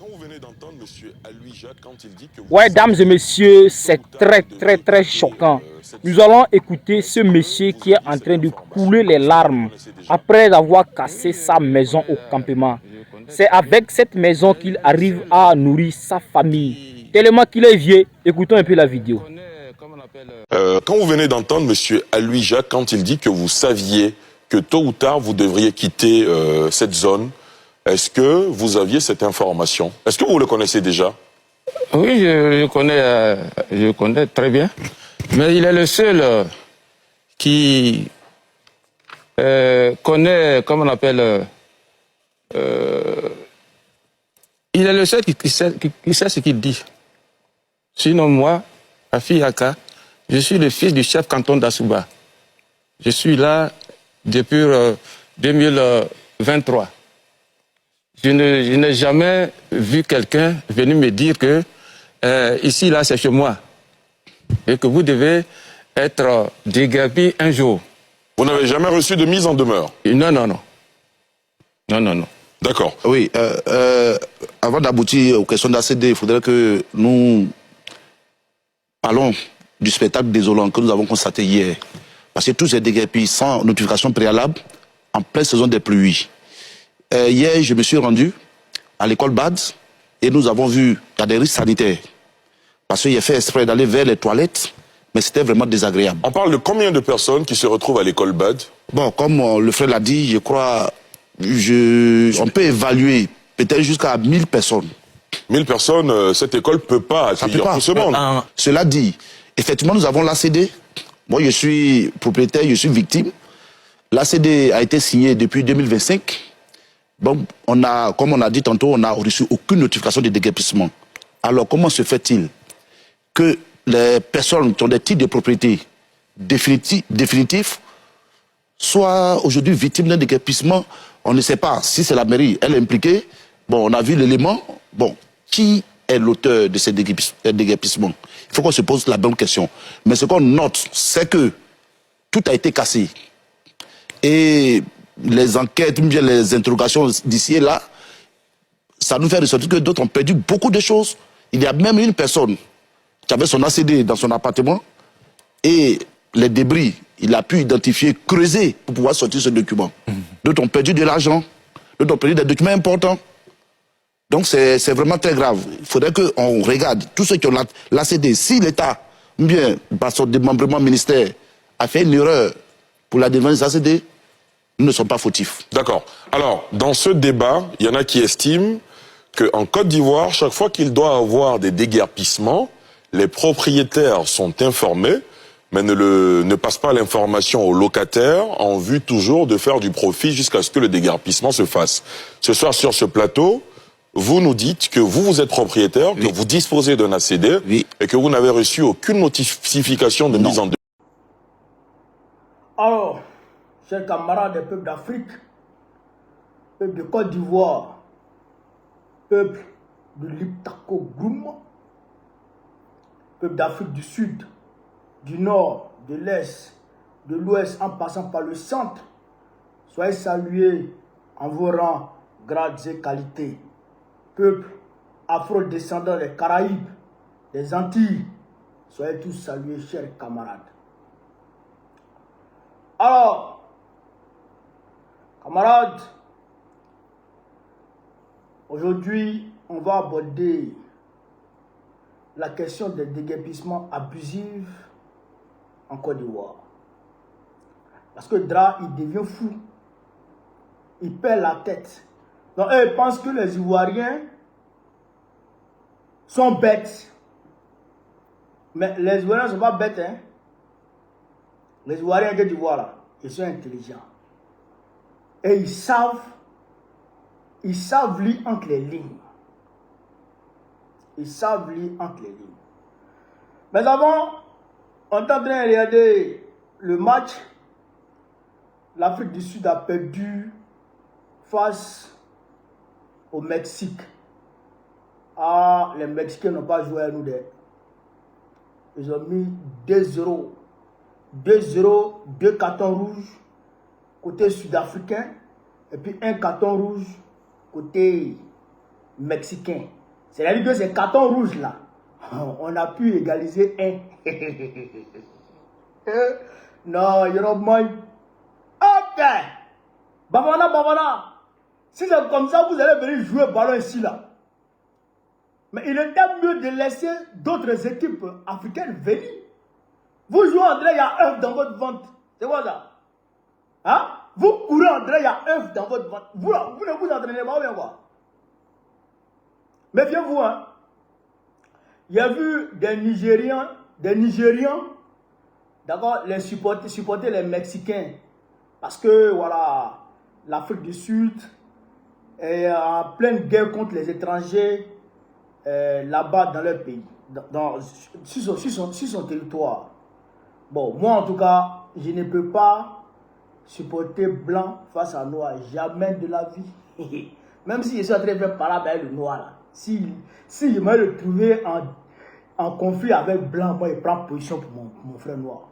Quand vous venez d'entendre M. Aloui Jacques, quand il dit que... Ouais, dames et messieurs, c'est très choquant. Nous allons écouter ce monsieur qui est en train de couler les larmes après avoir cassé sa maison au campement. C'est avec cette maison qu'il arrive à nourrir sa famille. Tellement qu'il est vieux, écoutons un peu la vidéo. Quand vous venez d'entendre M. Aloui Jacques, quand il dit que vous saviez que tôt ou tard vous devriez quitter cette zone, est-ce que vous aviez cette information? Est-ce que vous le connaissez déjà? Oui, je connais très bien. Mais il est le seul qui connaît, comment on appelle, il est le seul qui sait ce qu'il dit. Sinon moi, Afi Aka, je suis le fils du chef canton d'Assouba. Je suis là depuis 2023. Je n'ai jamais vu quelqu'un venir me dire que ici, là, c'est chez moi. Et que vous devez être déguerpi un jour. Vous n'avez jamais reçu de mise en demeure? Non, non, non. Non, non, non. D'accord. Oui, avant d'aboutir aux questions d'ACD, il faudrait que nous parlons du spectacle désolant que nous avons constaté hier. Parce que tous ces déguerpis sans notification préalable en pleine saison des pluies. Hier, je me suis rendu à l'école BAD et nous avons vu qu'il y a des risques sanitaires. Parce qu'il a fait exprès d'aller vers les toilettes, mais c'était vraiment désagréable. On parle de combien de personnes qui se retrouvent à l'école BAD? Bon, comme le frère l'a dit, je crois, on peut évaluer peut-être jusqu'à 1000 personnes. 1000 personnes, cette école ne peut pas accueillir tout ce monde. Cela dit, effectivement, nous avons l'ACD. Moi, je suis propriétaire, je suis victime. L'ACD a été signé depuis 2025. Bon, comme on a dit tantôt, on n'a reçu aucune notification de déguerpissement. Alors, comment se fait-il que les personnes qui ont des titres de propriété définitifs soient aujourd'hui victimes d'un déguerpissement? On ne sait pas si c'est la mairie, elle est impliquée. Bon, on a vu l'élément. Bon, qui est l'auteur de ces déguerpissements? Il faut qu'on se pose la bonne question. Mais ce qu'on note, c'est que tout a été cassé. Et les enquêtes, bien les interrogations d'ici et là, ça nous fait ressortir que d'autres ont perdu beaucoup de choses. Il y a même une personne qui avait son ACD dans son appartement et les débris, il a pu identifier, creuser pour pouvoir sortir ce document. D'autres ont perdu de l'argent, d'autres ont perdu des documents importants. Donc c'est vraiment très grave. Il faudrait qu'on regarde tous ceux qui ont l'ACD. Si l'État, bien, par son démembrement ministère, a fait une erreur pour la délivrance des ACD, nous ne sommes pas fautifs. D'accord. Alors, dans ce débat, il y en a qui estiment qu'en Côte d'Ivoire, chaque fois qu'il doit avoir des déguerpissements, les propriétaires sont informés, mais ne passent pas l'information aux locataires en vue toujours de faire du profit jusqu'à ce que le déguerpissement se fasse. Ce soir, sur ce plateau, vous nous dites que vous êtes propriétaire, que vous disposez d'un ACD et que vous n'avez reçu aucune notification de mise en demeure. Alors, chers camarades des peuples d'Afrique, peuple de Côte d'Ivoire, peuple de l'Iptako Groum, peuple d'Afrique du Sud, du Nord, de l'Est, de l'Ouest, en passant par le centre, soyez salués en vos rangs, grades et qualités. Peuple afro-descendant des Caraïbes, des Antilles, soyez tous salués, chers camarades. Alors, camarades, aujourd'hui, on va aborder la question des déguerpissements abusifs en Côte d'Ivoire. Parce que Dra, il devient fou. Il perd la tête. Donc, eux, ils pensent que les Ivoiriens sont bêtes. Mais les Ivoiriens ne sont pas bêtes, hein. Les Ivoiriens de d'Ivoire, là, ils sont intelligents. Et ils savent lire entre les lignes. Ils savent lire entre les lignes. Mais avant, on est en train de regarder le match. L'Afrique du Sud a perdu face au Mexique. Ah, les Mexicains n'ont pas joué à nous. Ils ont mis 2-0. 2-0, 2 cartons rouges côté sud-africain et puis un carton rouge côté mexicains. C'est-à-dire que ces cartons rouges là, on a pu égaliser un. Non, Yorobman. Ok. Bavana. Si c'est comme ça, vous allez venir jouer au ballon ici là. Mais il était mieux de laisser d'autres équipes africaines venir. Vous jouez André, il y a œuf dans votre ventre. C'est quoi ça? Hein? Vous courez André, il y a œuf dans votre ventre. Vous ne vous entraînez pas bien quoi? Méfiez-vous, hein. Il y a vu des Nigérians, d'accord, les supporter les Mexicains. Parce que, voilà, l'Afrique du Sud est en pleine guerre contre les étrangers là-bas dans leur pays, sur son territoire. Bon, moi en tout cas, je ne peux pas supporter blanc face à noir, jamais de la vie. Même si je suis en train de faire parler avec le noir, là. Si je me retrouvé en conflit avec blanc, moi je prends position pour mon frère noir.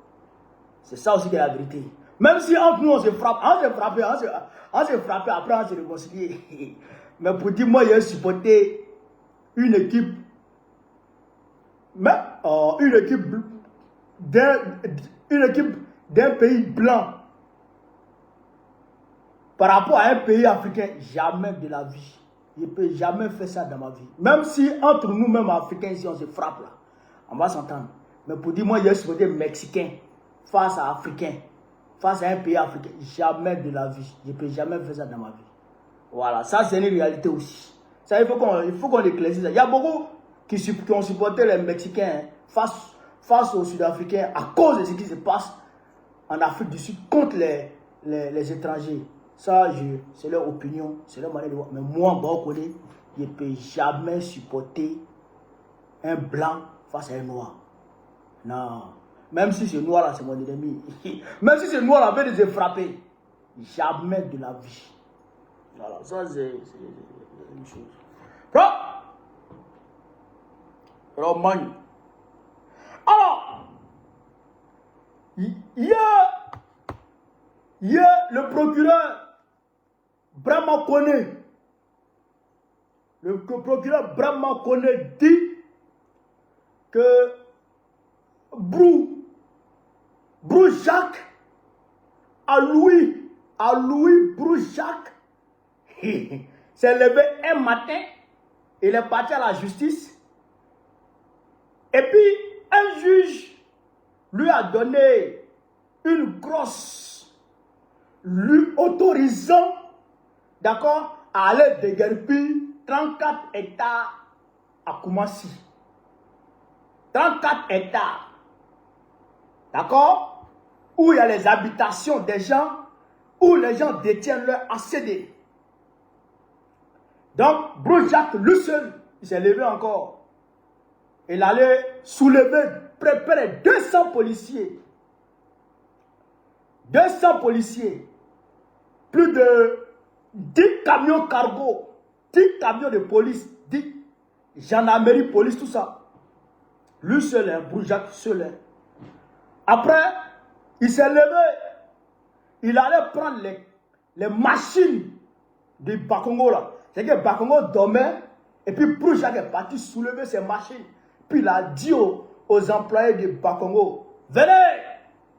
C'est ça aussi qui est la vérité. Même si entre nous on se frappe, on s'est frappé, après on s'est réconcilié. Mais pour dire, moi j'ai supporté une équipe, mais une équipe d'un pays blanc par rapport à un pays africain, jamais de la vie. Je ne peux jamais faire ça dans ma vie. Même si entre nous-mêmes africains, ici on se frappe là, on va s'entendre. Mais pour dire, moi j'ai supporté mexicain face à africain, face à un pays africain, jamais de la vie. Je ne peux jamais faire ça dans ma vie. Voilà, ça c'est une réalité aussi. Ça, il faut qu'on éclaircisse ça. Il y a beaucoup qui ont supporté les Mexicains face aux Sud-Africains à cause de ce qui se passe en Afrique du Sud contre les étrangers. Ça, c'est leur opinion, c'est leur manière de voir. Mais moi, je ne peux jamais supporter un blanc face à un noir. Non. Même si ce noir-là, c'est mon ennemi. Même si ce noir-là veut les frapper. Jamais de la vie. Voilà, ça c'est une chose. Romagne. Alors, il y a le procureur Brahma Kone. Le procureur Brahma Kone dit que Brou Jacques à Louis Brou Jacques s'est levé un matin, il est parti à la justice, et puis un juge lui a donné une grosse, lui autorisant, d'accord, à aller déguerpir 34 hectares à Koumassi. 34 hectares, d'accord, où il y a les habitations des gens, où les gens détiennent leur ACD. Donc, Brou Jacques, lui seul, il s'est levé encore. Il allait soulever près de 200 policiers. 200 policiers. Plus de 10 camions cargo, 10 camions de police, 10 gendarmerie, police, tout ça. Lui seul, hein, Brou Jacques seul. Hein. Après, il s'est levé. Il allait prendre les machines de Bakongo là. C'est que Bakongo dormait et puis Brou Jacques est parti soulever ses machines. Puis il a dit aux employés de Bakongo, venez.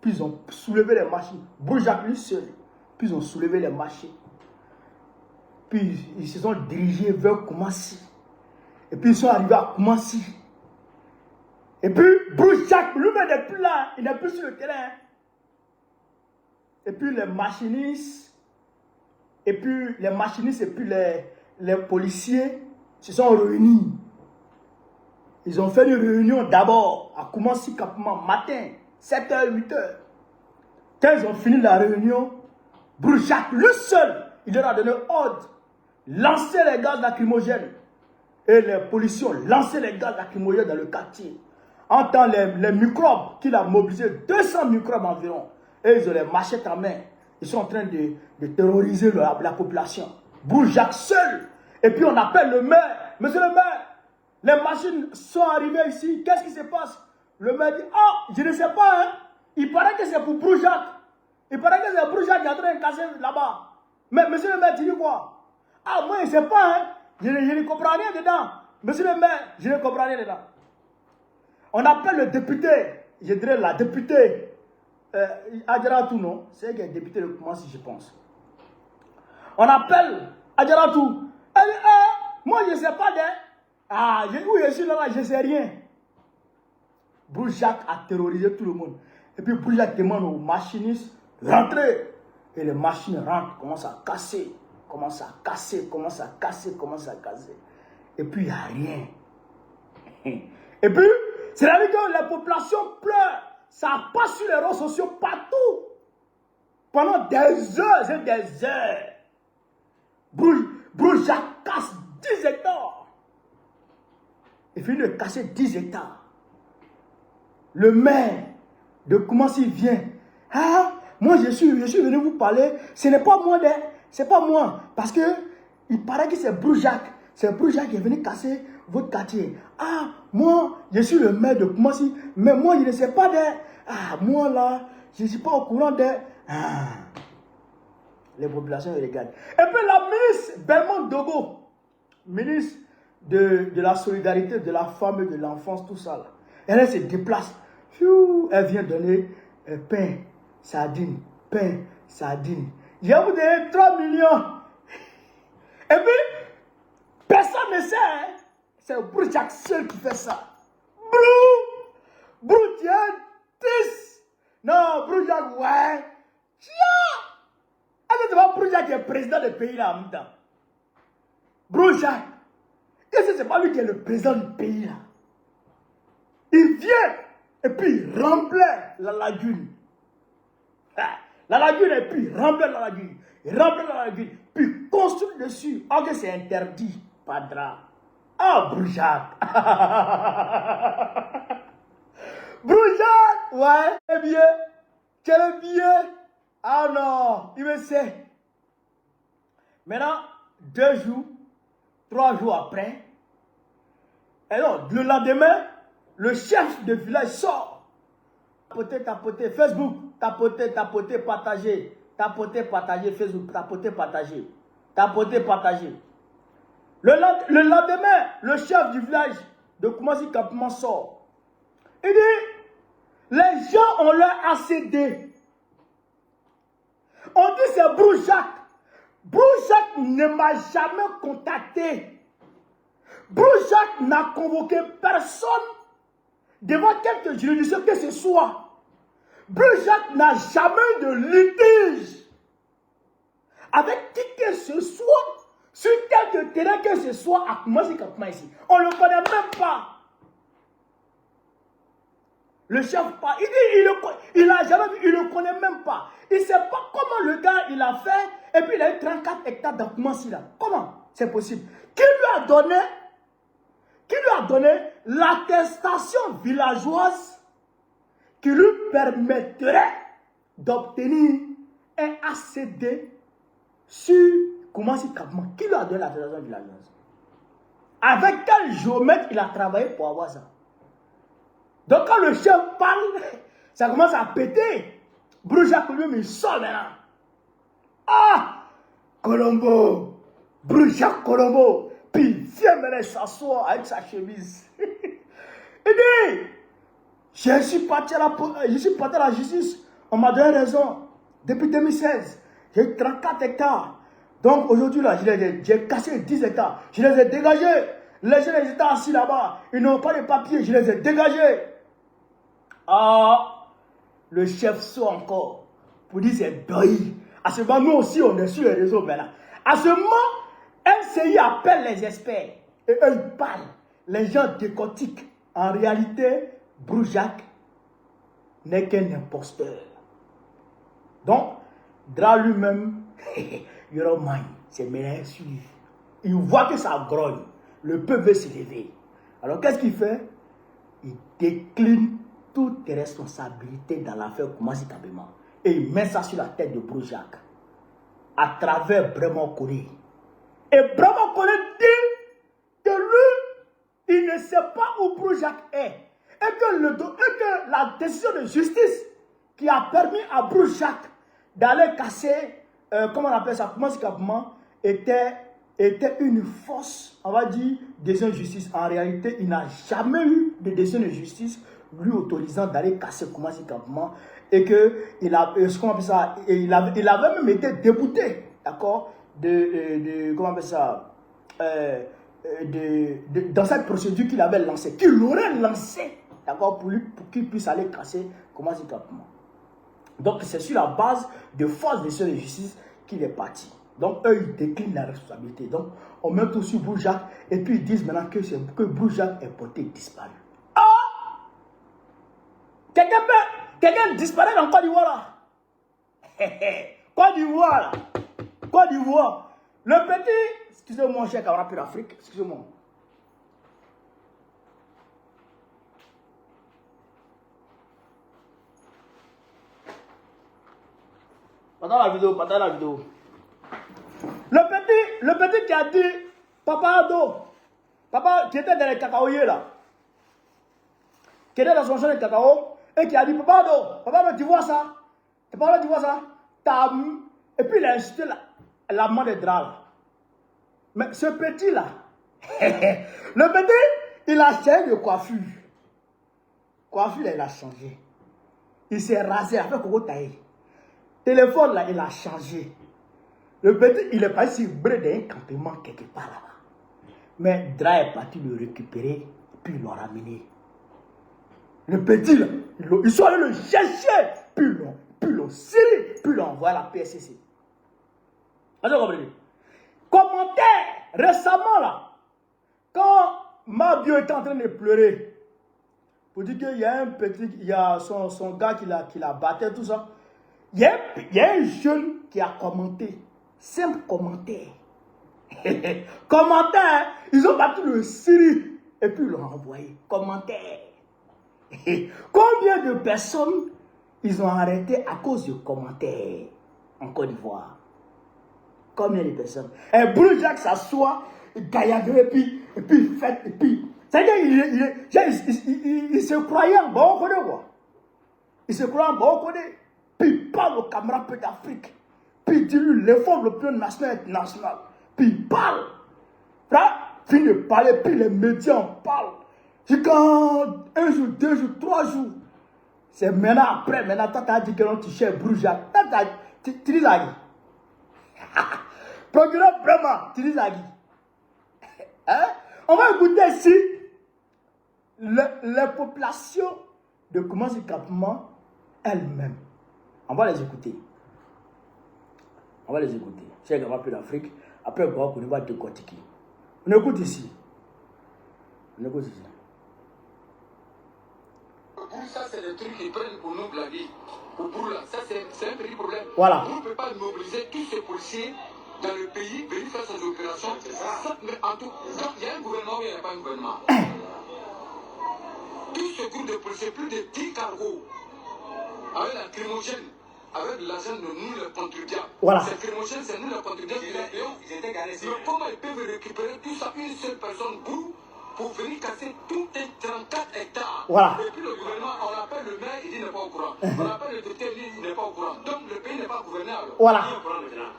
Puis ils ont soulevé les machines. Brou Jacques lui seul. Puis ils ont soulevé les machines. Puis ils se sont dirigés vers Koumassi. Et puis ils sont arrivés à Koumassi. Et puis Brou Jacques lui-même n'est plus là. Il n'est plus sur le terrain. Et puis les machinistes. Et puis les policiers se sont réunis. Ils ont fait une réunion d'abord à Koumassi Campement, matin, 7h, 8h. Quand ils ont fini la réunion, Brou Jacques, lui seul, il leur a donné ordre. Lancez les gaz lacrymogènes. Et les policiers ont lancé les gaz lacrymogènes dans le quartier. En temps, les microbes qu'il a mobilisés, 200 microbes environ. Et ils ont les machettes en main. Ils sont en train de terroriser la population. Brou Jacques seul. Et puis on appelle le maire. Monsieur le maire, les machines sont arrivées ici. Qu'est-ce qui se passe? Le maire dit, oh, je ne sais pas. Hein. Il paraît que c'est pour Brou Jacques. Il paraît que c'est Brou Jacques qui est en train de casser là-bas. Mais monsieur le maire, tu dis quoi? Ah, moi, je ne sais pas. Hein. Je ne comprends rien dedans. Monsieur le maire, je ne comprends rien dedans. On appelle le député, je dirais la députée, Adjaratou, non? C'est elle qui est députée de Koumassi, je pense. On appelle Adjaratou. Elle dit, moi je ne sais pas où je suis là, je ne sais rien. Broujac a terrorisé tout le monde. Et puis Broujac demande aux machinistes de rentrer. Et les machines rentrent, commencent à casser, commencent à casser. Et puis il n'y a rien. Et puis, c'est-à-dire que la population pleure. Ça passe sur les réseaux sociaux partout. Pendant des heures et des heures. Broujac casse 10 hectares. Il finit de casser 10 hectares. Le maire de Koumassi vient. Ah, moi je suis venu vous parler. Ce n'est pas moi, c'est pas moi. Parce que il paraît que c'est Broujac. C'est Broujac qui est venu casser votre quartier. Ah, moi je suis le maire de Koumassi. Mais moi je ne sais pas moi là, je ne suis pas au courant les populations ils regardent. Et puis la ministre Belmont Dogo, ministre de la solidarité, de la femme et de l'enfance, tout ça là. Elle se déplace. Elle vient donner pain, sardine. Je vais vous donner 3 millions. Et puis, personne ne sait. Hein? C'est Broujac seul qui fait ça. Broujac, non, Broujac, ouais. Est-ce que c'est pas Broujac qui est président du pays là en même temps? Broujac. Est-ce que c'est pas lui qui est le président du pays là? Il vient et puis il remplit la lagune. La lagune et puis il remplit la lagune. Il remplit la lagune. Puis il construit dessus. Ok, c'est interdit. Pas de drap. Ah, Broujac. Broujac, ouais. Quel bien. Ah non, il me sait. Maintenant, 2 jours, 3 jours après, et non, le lendemain, le chef de village sort. Tapoter, Facebook, tapoter, partager. Tapoter, partager, Facebook, tapoter, partager. Le lendemain, le chef du village de Koumassi Campement sort. Il dit, les gens ont leur ACD. On dit c'est Broujac. Broujac ne m'a jamais contacté. Broujac n'a convoqué personne devant quelque juridiction que ce soit. Broujac n'a jamais de litige avec qui que ce soit, sur quelque terrain que ce soit à Koumassi ici. On ne le connaît même pas. Le chef parle, il dit, il n'a jamais vu, il ne le connaît même pas. Il ne sait pas comment le gars il a fait, et puis il a eu 34 hectares dans Koumassi là. Comment c'est possible? Qui lui a donné l'attestation villageoise qui lui permettrait d'obtenir un ACD sur Koumassi Campement? Qui lui a donné l'attestation villageoise? Avec quel géomètre il a travaillé pour avoir ça? Donc quand le chef parle, ça commence à péter. Broujac lui-même il sort maintenant. Ah, Colombo, Broujac Colombo. Puis il vient maintenant s'asseoir avec sa chemise. Il dit, je suis parti à la justice. On m'a donné raison. Depuis 2016, j'ai 34 hectares. Donc aujourd'hui là, j'ai cassé 10 hectares. Je les ai dégagés. Les gens étaient assis là-bas. Ils n'ont pas de papier. Je les ai dégagés. Ah, le chef sort encore pour dire c'est deuil. À ce moment, nous aussi, on est sur les réseaux maintenant. À ce moment, MCI appelle les experts et eux, ils parlent. Les gens décortiquent. En réalité, Broujac n'est qu'un imposteur. Donc, Dra lui-même, Yoromaï, c'est ménage sur lui. Il voit que ça grogne. Le peuple veut se lever. Alors, qu'est-ce qu'il fait? Il décline toutes les responsabilités dans l'affaire Koumassi Campement. Et il met ça sur la tête de Broujac. À travers Bremont Kone. Et Bremont Kone dit que lui, il ne sait pas où Broujac est. Et que la décision de justice qui a permis à Broujac d'aller casser, comment on appelle ça, Koumassi Campement, était était une force, on va dire, décision de justice. En réalité, il n'a jamais eu de décision de justice lui autorisant d'aller casser Koumassi campement et que il a, comment on appelle ça, il avait même été débouté, d'accord, comment on appelle ça, dans cette procédure qu'il avait lancée, qu'il aurait lancée, d'accord, pour qu'il puisse aller casser Koumassi campement. Donc c'est sur la base de force décision de justice qu'il est parti. Donc, eux, ils déclinent la responsabilité. Donc, on met tout sur Broujac et puis ils disent maintenant que Broujac est porté disparu. Ah! Quelqu'un disparaît dans Côte d'Ivoire là. Côte d'Ivoire là. Côte d'Ivoire. Le petit, excusez-moi mon cher camarade pour l'Afrique, excusez-moi. Pendant la vidéo. Le petit qui a dit, papa Ado, papa qui était dans les cacaoyers là, qui était dans son champ de cacao, et qui a dit, papa Ado, tu vois ça? Papa Ado, tu vois ça? Et puis il a incité la main de drap là. Mais ce petit là, le petit, il a changé de coiffure. Coiffure là, il a changé. Il s'est rasé avec Coco Taï. Téléphone là, il a changé. Le petit, il est parti sur d'un campement quelque part là-bas. Mais Dra est parti le récupérer, puis ils l'ont ramené. Le petit là, ils sont allés le chercher, puis l'ont serré, puis l'ont envoyé à la PSCC. Vous comprenez? Commentaire récemment là, quand Mabio était en train de pleurer, pour dire qu'il y a un petit, il y a son gars qui la battait, tout ça. Il y a un jeune qui a commenté. Simple commentaire. Commentaire. Ils ont battu le Syrie et puis ils l'ont envoyé. Commentaire. Combien de personnes ils ont arrêté à cause de commentaires en Côte d'Ivoire? Combien de personnes? Et Broujac s'assoit, gaillardeux et puis fait, et puis. C'est-à-dire il se croyait en bon connaît quoi. Il se croyait en bon connaît. Puis il parle au camarade peu d'Afrique. Puis il dit lui, l'effort le plus national et international. Puis il parle. Là, finit de parler, puis les médias en parlent. C'est quand un jour, 2 jours, 3 jours. C'est maintenant après, toi t'as dit que l'on touchait Broujac. Tu dis ça qui? Procureur vraiment, tu dis ça qui? Hein? On va écouter ici les populations de Koumassi campement elles-mêmes. On va les écouter. C'est un peu l'Afrique. Après, on va décortiquer. On écoute ici. Ça, c'est des trucs qu'ils prennent pour nous blaguer. Ça, c'est un petit problème. Voilà. On ne peut pas mobiliser tous ces policiers dans le pays, venir faire ces opérations. Mais en tout, donc, il y a un gouvernement ou il n'y a pas un gouvernement. Tout ce groupe de policiers, plus de 10 cargos, avec la crimogène, avec l'argent de nous les contribuables. Voilà. Ces crimogènes, c'est nous les contribuables. Mais comment ils peuvent récupérer tout ça, une seule personne pour venir casser tout un 34 hectares? Voilà. Et puis le gouvernement, on appelle le maire, il dit n'est pas au courant. On appelle le docteur, il dit il n'est pas au courant. Donc le pays n'est pas gouverné alors. Voilà. Qui est au courant maintenant?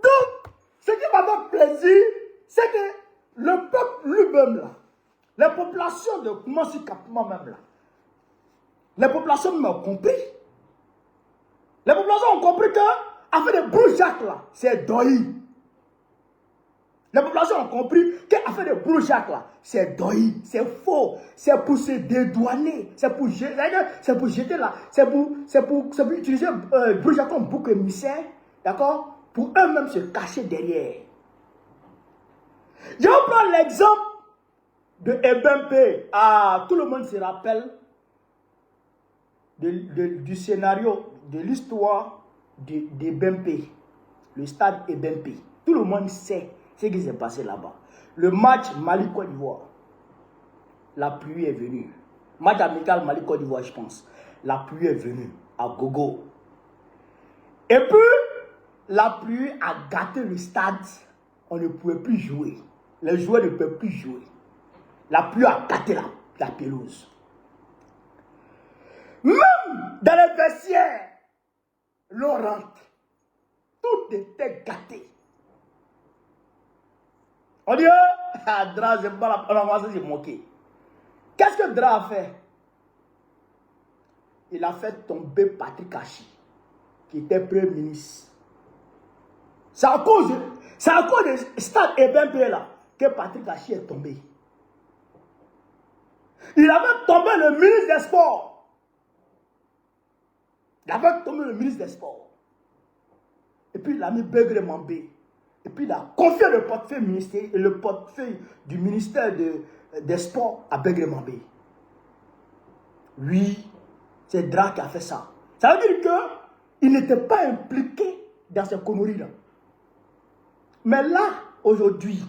Donc, ce qui m'a fait plaisir, c'est que le peuple lui-même là, les populations de Koumassi campement même là, les populations m'ont compris. Les populations ont compris que, affaire de Broujac là, c'est Doyi. Les populations ont compris qu'affaire de Broujac là, c'est Doyi, c'est faux, c'est pour se dédouaner, c'est pour jeter là, c'est pour utiliser Broujac comme bouc émissaire, d'accord, pour eux-mêmes se cacher derrière. Je vais prendre l'exemple de Ebempe. Ah, tout le monde se rappelle du scénario, de l'histoire d'Ebempe, le stade Ebempe. Tout le monde sait ce qui s'est passé là-bas. Le match Mali-Côte d'Ivoire, la pluie est venue. Match amical Mali-Côte d'Ivoire, je pense. La pluie est venue à gogo. Et puis, la pluie a gâté le stade. On ne pouvait plus jouer. Les joueurs ne peuvent plus jouer. La pluie a gâté la pelouse. Même dans les vestiaires, l'on rentre. Tout était gâté. On dit, Dra, c'est pas la première fois que j'ai moqué. Qu'est-ce que Dra a fait? Il a fait tomber Patrick Achi, qui était Premier ministre. C'est à cause de Stade Ebembe là que Patrick Achi est tombé. Il avait tombé le ministre des Sports. Il avait tombé le ministre des Sports. Et puis il a mis Begré Mambé. Et puis il a confié le portefeuille du ministère des Sports à Begré Mambé. Oui, c'est Dra qui a fait ça. Ça veut dire qu'il n'était pas impliqué dans ces conneries-là. Mais là, aujourd'hui,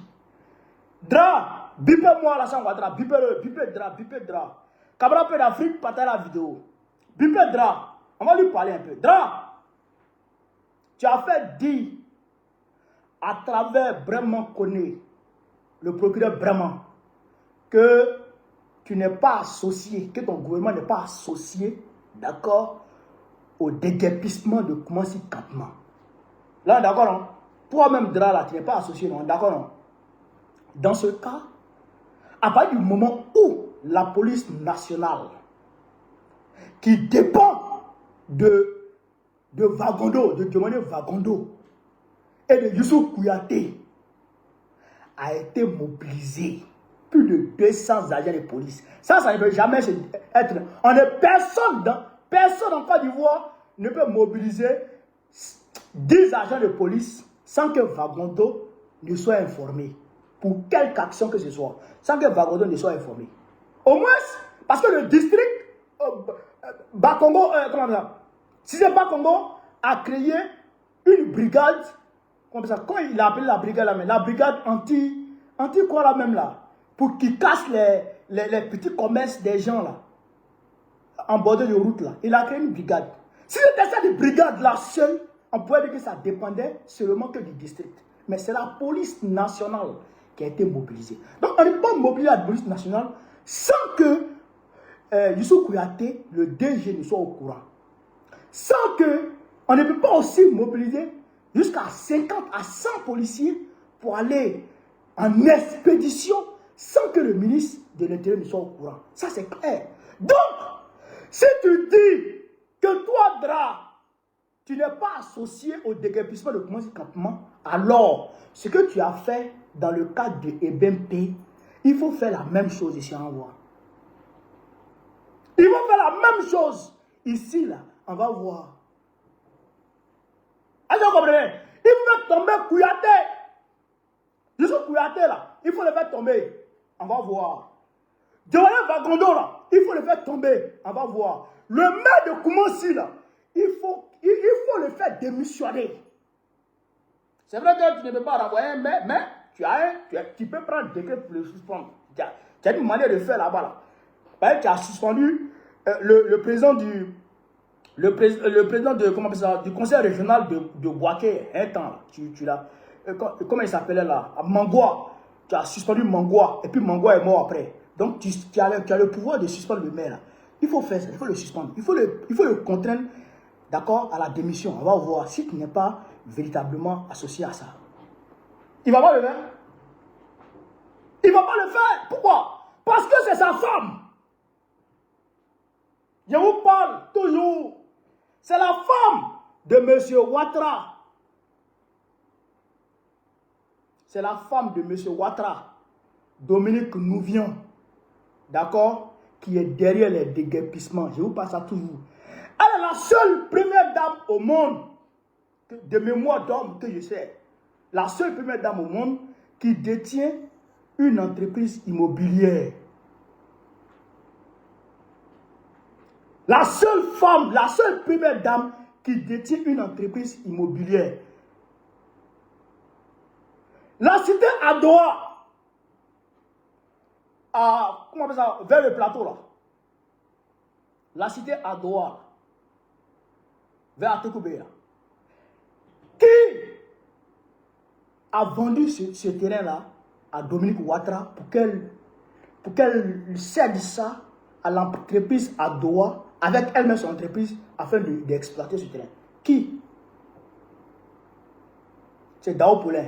Dra, bipez-moi la Sangwadra, bipez Dra. Cabra Peu d'Afrique, partagez la vidéo. Bipez Dra, on va lui parler un peu. Dra, tu as fait dire à travers Breman Koné, le procureur Breman, que tu n'es pas associé, que ton gouvernement n'est pas associé, d'accord, au déguerpissement de Koumassi Katma. Là, d'accord, non? Toi-même, Dra, là, tu n'es pas associé, non? D'accord, non? Dans ce cas, à partir du moment où la police nationale, qui dépend de Vagondo, de Diomaye Vagondo et de Youssou Kouyaté, a été mobilisée. Plus de 200 agents de police. Ça ne peut jamais être... On est personne en Côte d'Ivoire ne peut mobiliser 10 agents de police sans que Vagondo ne soit informé. Pour quelque action que ce soit. Sans que Vagondo ne soit informé. Au moins, parce que le district Bakongo, comment ça? Si c'est Bakongo, a créé une brigade, comme ça, quand il a appelé la brigade là, mais la brigade anti quoi là même là, pour qu'ils cassent les petits commerces des gens là, en bord de route là. Il a créé une brigade. Si c'était cette brigade là seule, on pourrait dire que ça dépendait seulement que du district. Mais c'est la police nationale qui a été mobilisée. Donc on ne peut pas mobiliser la police nationale sans que Youssou Kouyaté, le DG, ne soit au courant. Sans que on ne peut pas aussi mobiliser jusqu'à 50 à 100 policiers pour aller en expédition sans que le ministre de l'Intérieur ne soit au courant. Ça, c'est clair. Donc, si tu dis que toi, Dra, tu n'es pas associé au déguerpissement de Koumassi Katma, alors, ce que tu as fait dans le cadre de EBMP, il faut faire la même chose ici en voir. Il faut faire la même chose ici, là. On va voir. Est-ce que vous comprenez? Il faut tomber Kouyaté. Youssou Kouyaté, là, il faut le faire tomber. On va voir. Diomaye Vagondo, là, il faut le faire tomber. On va voir. Le maire de Koumassi, là, il faut le faire démissionner. C'est vrai que tu ne peux pas renvoyer un maire, mais tu peux prendre un décret pour le suspendre. Tu as une manière de faire là-bas. Là. Tu as suspendu le président du conseil régional de Boaké un temps. Comment il s'appelait là? Mangoua. Tu as suspendu Mangoua. Et puis Mangoua est mort après. Donc tu as le pouvoir de suspendre le maire. Là. Il faut faire ça. Il faut le suspendre. Il faut le contraindre, d'accord, à la démission. On va voir si tu n'es pas véritablement associé à ça. Il ne va pas le faire. Il ne va pas le faire. Pourquoi? Parce que c'est sa femme. Je vous parle toujours. C'est la femme de M. Ouattara. C'est la femme de M. Ouattara, Dominique Nouvion, d'accord, qui est derrière les déguerpissements. Je vous parle ça toujours. Elle est la seule première dame au monde, de mémoire d'homme que je sais, la seule première dame au monde qui détient une entreprise immobilière. La seule femme, la seule première dame qui détient une entreprise immobilière. La cité à Doha, comment on appelle ça, vers le plateau là. La cité à Doha, vers Atekoubeya. Qui a vendu ce terrain-là à Dominique Ouattara pour qu'elle cède ça à l'entreprise à Doha, avec elle-même son entreprise, afin d'exploiter ce terrain. Qui? C'est Dao Poulin.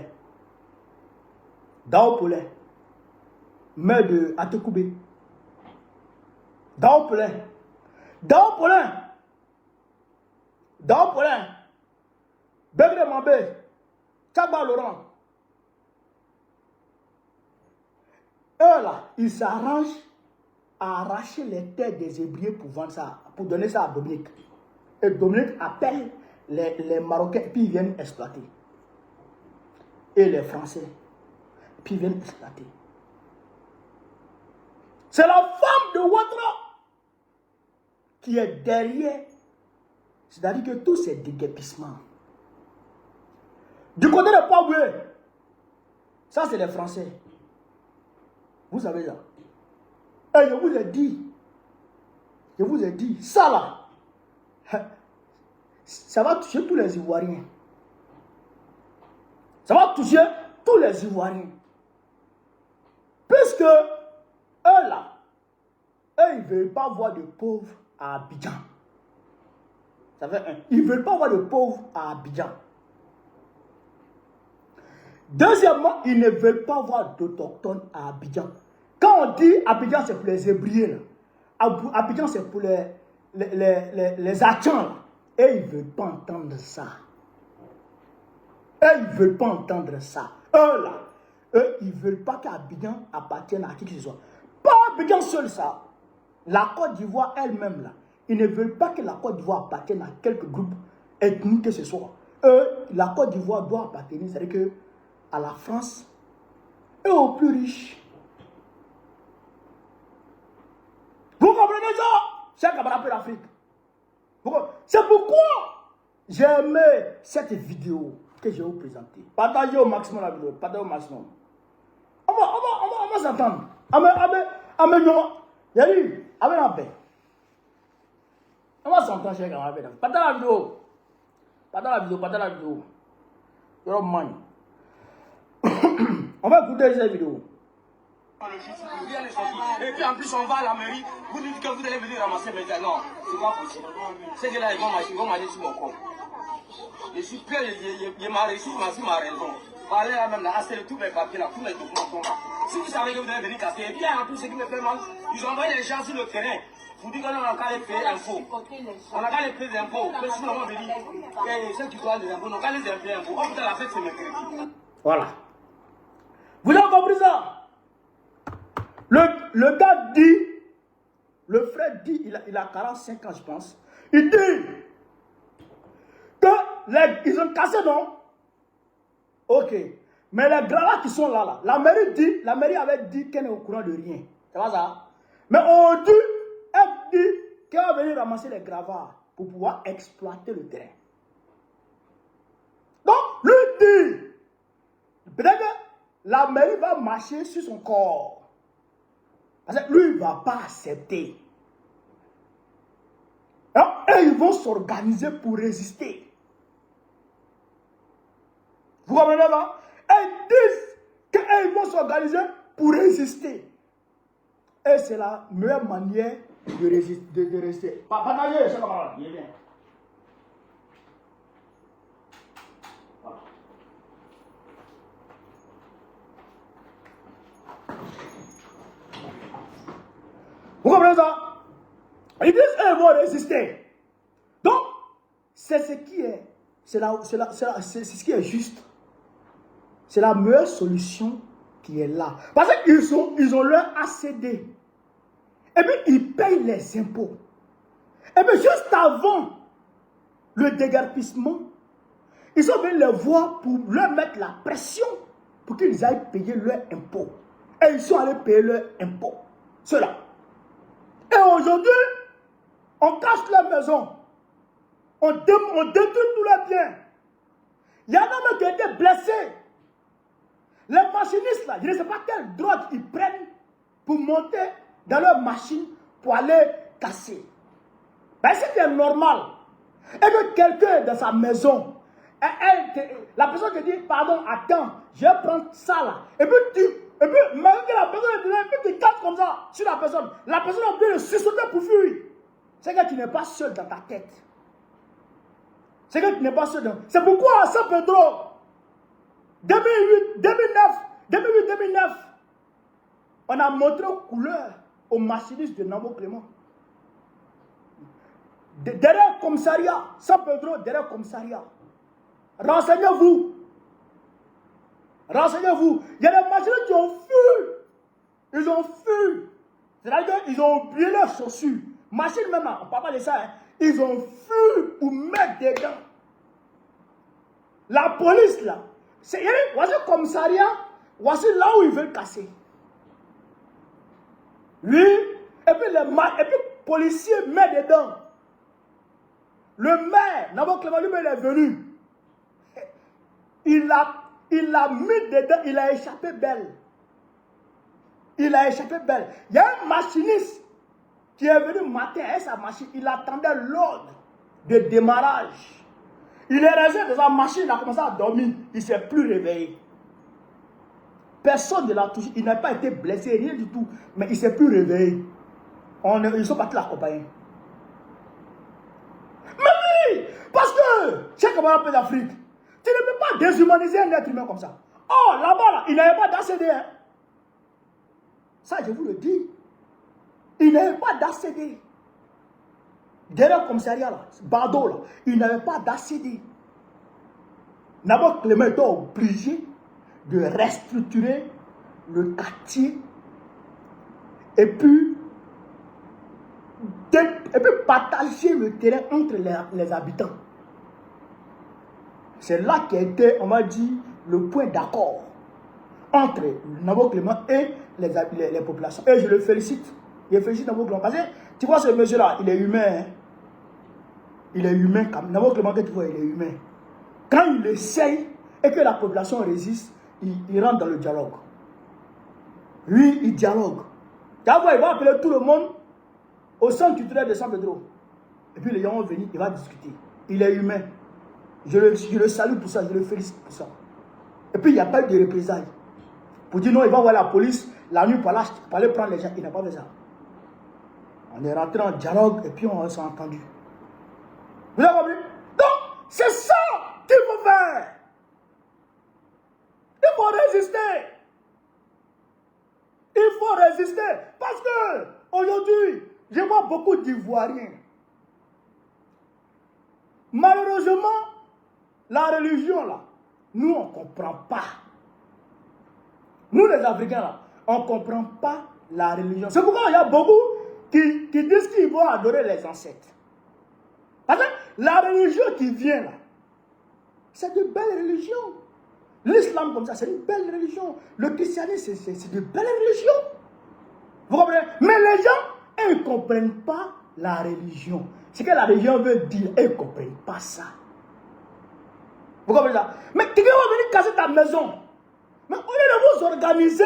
Dao Polin, maire de Atekoubé. Dao Polin. Dao Polin. Dao Polin. Begre Mambé. Tchaba Laurent. Eux là, ils s'arrangent à arracher les têtes des Hébreux pour vendre ça, pour donner ça à Dominique. Et Dominique appelle les Marocains, puis ils viennent exploiter. Et les Français, puis ils viennent exploiter. C'est la femme de Ouattara qui est derrière. C'est-à-dire que tous ces déguerpissements. Du côté de Paboué, ça c'est les Français. Vous savez ça. Et je vous ai dit, ça là, ça va toucher tous les Ivoiriens. Ça va toucher tous les Ivoiriens. Puisque eux là, eux ils ne veulent pas voir de pauvres à Abidjan. Ça fait un. Ils ne veulent pas voir de pauvres à Abidjan. Deuxièmement, ils ne veulent pas voir d'autochtones à Abidjan. Quand on dit Abidjan, c'est pour les Hébriers. Abidjan, c'est pour les Achans. Et ils ne veulent pas entendre ça. Eux, ils ne veulent pas entendre ça. Eux, là, eux, ils ne veulent pas qu'Abidjan appartienne à qui que ce soit. Pas Abidjan seul, ça. La Côte d'Ivoire elle-même, là, ils ne veulent pas que la Côte d'Ivoire appartienne à quelques groupes ethniques que ce soit. Eux, la Côte d'Ivoire doit appartenir, c'est-à-dire que à la France et aux plus riches. Vous comprenez ça, chers camarades de l'Afrique? C'est pourquoi j'ai aimé cette vidéo que je vais vous présenter. Partagez au maximum la vidéo, partagez au maximum. On va s'entendre. On va s'entendre, chers camarades. Partagez la vidéo. Partagez la vidéo. You're mine. On va écouter cette vidéo. Et puis en plus on va à la mairie, vous dites que vous allez venir ramasser mes gars. Non, c'est pas possible. Ces gars-là ils vont manger sur mon corps. Je suis prêt, il m'a réussi, ma raison. Parlez là même là, assez tous mes papiers là, tous mes documents sont là. Si vous savez que vous allez venir casser, et puis en plus ce qui me fait mal, ils ont envoyé les gens sur le terrain. Vous dites qu'on a qu'à les payer impôts. On a qu'à les payer des impôts. Mais si on veut dire, ceux qui doivent les impôts, on a qu'à les payer impôts. Oh putain, la fête c'est mercredi. Voilà. Vous avez compris ça? Le gars dit, le frère dit, il a 45 ans je pense. Il dit que ils ont cassé, non? Ok. Mais les gravats qui sont là, la mairie avait dit qu'elle n'est au courant de rien. C'est pas ça? Mais on dit, elle dit qu'elle va venir ramasser les gravats pour pouvoir exploiter le terrain. Donc, lui dit, peut-être que la mairie va marcher sur son corps. Parce que lui, il ne va pas accepter. Alors, eux, ils vont s'organiser pour résister. Vous comprenez là? Ils disent qu'ils vont s'organiser pour résister. Et c'est la meilleure manière de résister. Partagez, chers camarades, il est bien. Vous comprenez ça? Ils disent qu'ils vont résister. Donc, c'est ce qui est, c'est ce qui est juste. C'est la meilleure solution qui est là. Parce qu'ils ont leur ACD. Et puis, ils payent les impôts. Et puis, juste avant le déguerpissement, ils sont venus les voir pour leur mettre la pression pour qu'ils aillent payer leurs impôts. Et ils sont allés payer leurs impôts. Cela. Et aujourd'hui, on cache leur maison. On détruit tous leurs biens. Il y en a même qui ont été blessés. Les machinistes là, je ne sais pas quelle drogue ils prennent pour monter dans leur machine pour aller casser. Ben c'est normal. Et que quelqu'un est dans sa maison, la personne te dit, pardon, attends, je vais prendre ça là. Et puis même que la personne est dedans, et puis tu casses comme ça sur la personne a oublié de sursauter pour fuir. C'est que tu n'es pas seul dans ta tête. C'est que tu n'es pas seul dans... C'est pourquoi à San Pedro, 2008, 2009, 2008-2009, on a montré aux couleurs aux machinistes de Namo Clément. Derrière le commissariat, San Pedro, derrière le commissariat. Renseignez-vous. Renseignez-vous. Il y a des machinistes qui ont fui. Ils ont fui. C'est-à-dire qu'ils ont oublié leurs chaussures. Machine même, on ne parle pas de ça. Hein. Ils ont fui pour mettre dedans. La police là, voici le commissariat, voici là où ils veulent casser. Oui, et puis le policier met dedans. Le maire, Namo Clément, lui-même, il est venu. Il l'a mis dedans, il a échappé belle. Il a échappé belle. Il y a un machiniste qui est venu matin avec sa machine. Il attendait l'ordre de démarrage. Il est resté dans sa machine, il a commencé à dormir. Il ne s'est plus réveillé. Personne ne l'a touché. Il n'a pas été blessé, rien du tout. Mais il ne s'est plus réveillé. Ils sont partis l'accompagner. Mais oui, parce que, chers camarades d'Afrique, tu ne peux pas déshumaniser un être humain comme ça. Oh, là-bas, là, il n'avait pas d'ACD. Hein. Ça, je vous le dis. Il n'avait pas d'ACD. Derrière le commissariat, là, Bardo, là, il n'avait pas d'ACD. Namo Clément était obligé de restructurer le quartier et puis partager le terrain entre les habitants. C'est là qu'a été, on m'a dit, le point d'accord entre Namo Clément et les populations. Et je le félicite. Je félicite Namo Clément. Parce que, tu vois, ce monsieur-là, il est humain. Hein? Il est humain. Namo Clément, que tu vois, il est humain. Quand il essaye et que la population résiste, il rentre dans le dialogue. Lui, il dialogue. Tu vois, il va appeler tout le monde au centre culturel de San Pedro. Et puis les gens vont venir, il va discuter. Il est humain. Je le salue pour ça, je le félicite pour ça. Et puis il n'y a pas eu de représailles. Pour dire non, il va voir la police la nuit pour aller prendre les gens. Il n'a pas fait ça. On est rentré en dialogue et puis on s'est entendu. Vous avez compris? Donc, c'est ça qu'il faut faire. Il faut résister. Il faut résister. Parce que, aujourd'hui, je vois beaucoup d'Ivoiriens. Malheureusement, la religion, là, nous, on ne comprend pas. Nous, les Africains, là, on ne comprend pas la religion. C'est pourquoi il y a beaucoup qui disent qu'ils vont adorer les ancêtres. Parce que la religion qui vient, là, c'est de belles religions. L'islam, comme ça, c'est une belle religion. Le christianisme, c'est de belles religions. Vous comprenez? Mais les gens, ils ne comprennent pas la religion. Ce que la religion veut dire, ils ne comprennent pas ça. Vous comprenez ça? Mais quelqu'un va venir casser ta maison. Mais au lieu de vous organiser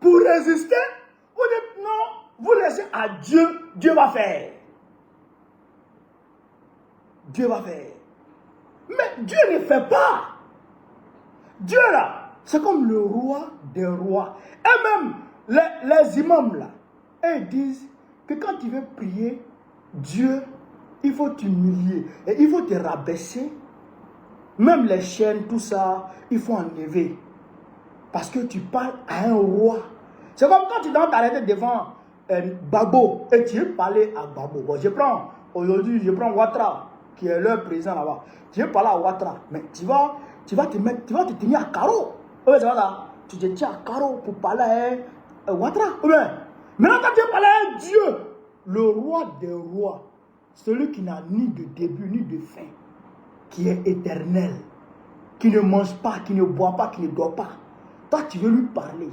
pour résister, vous dites non, vous laissez à Dieu, Dieu va faire. Dieu va faire. Mais Dieu ne fait pas. Dieu là, c'est comme le roi des rois. Et même les imams là, ils disent que quand tu veux prier Dieu, il faut t'humilier et il faut te rabaisser. Même les chaînes, tout ça, il faut enlever. Parce que tu parles à un roi. C'est comme quand tu dois t'arrêter devant Babo et tu veux parler à Babo. Bon, aujourd'hui, je prends Ouattara, qui est leur président là-bas. Tu veux parler à Ouattara, mais tu vas te tenir à carreau. Oui, c'est ça. Tu te tiens à carreau pour parler à Ouattara. Oui. Maintenant, quand tu veux parler à un Dieu, le roi des rois, celui qui n'a ni de début ni de fin, qui est éternel, qui ne mange pas, qui ne boit pas, qui ne dort pas. Toi, tu veux lui parler.